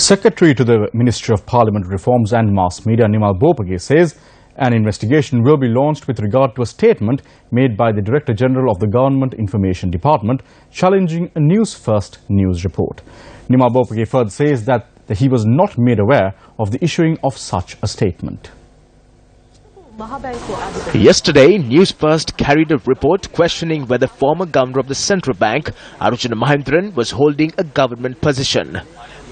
Secretary to the Ministry of Parliament Reforms and Mass Media, Nimal Bopage, says an investigation will be launched with regard to a statement made by the Director General of the Government Information Department challenging a News1st news report. Nimal Bopage further says that he was not made aware of the issuing of such a statement. Yesterday, Newsfirst carried a report questioning whether former governor of the central bank, Arujana Mahendran, was holding a government position.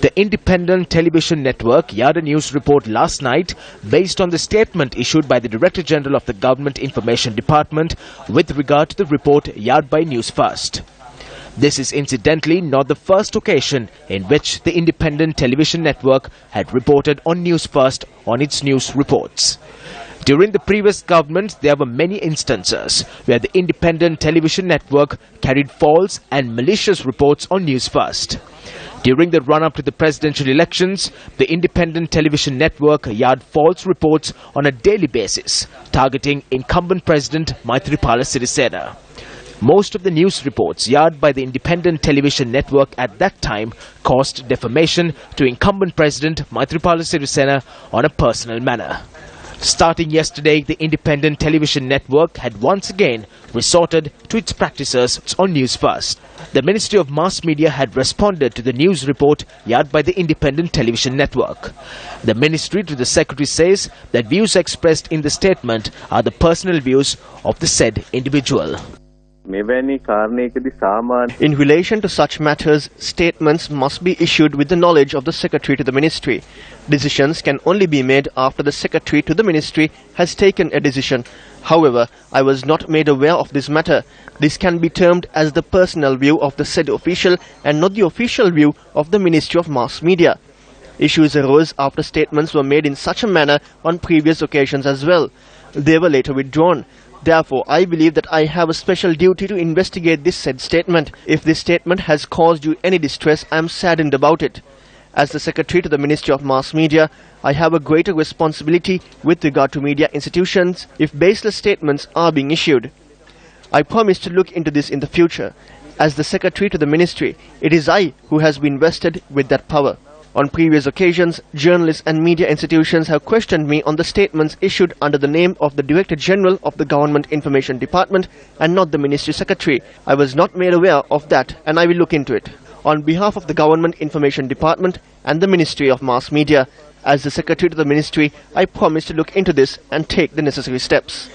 The independent television network aired a news report last night based on the statement issued by the Director General of the Government Information Department with regard to the report aired by Newsfirst. This is incidentally not the first occasion in which the independent television network had reported on Newsfirst on its news reports. During the previous government, there were many instances where the independent television network carried false and malicious reports on Newsfirst. During the run-up to the presidential elections, the independent television network aired false reports on a daily basis, targeting incumbent President Maithripala Sirisena. Most of the news reports aired by the independent television network at that time caused defamation to incumbent President Maithripala Sirisena on a personal manner. Starting yesterday, the independent television network had once again resorted to its practices on Newsfirst. The Ministry of Mass Media had responded to the news report aired by the independent television network. The ministry to the secretary says that views expressed in the statement are the personal views of the said individual. In relation to such matters, statements must be issued with the knowledge of the Secretary to the Ministry. Decisions can only be made after the Secretary to the Ministry has taken a decision. However, I was not made aware of this matter. This can be termed as the personal view of the said official and not the official view of the Ministry of Mass Media. Issues arose after statements were made in such a manner on previous occasions as well. They were later withdrawn. Therefore, I believe that I have a special duty to investigate this said statement. If this statement has caused you any distress, I am saddened about it. As the Secretary to the Ministry of Mass Media, I have a greater responsibility with regard to media institutions if baseless statements are being issued. I promise to look into this in the future. As the Secretary to the Ministry, it is I who has been vested with that power. On previous occasions, journalists and media institutions have questioned me on the statements issued under the name of the Director General of the Government Information Department and not the Ministry Secretary. I was not made aware of that and I will look into it. On behalf of the Government Information Department and the Ministry of Mass Media, as the Secretary to the Ministry, I promise to look into this and take the necessary steps.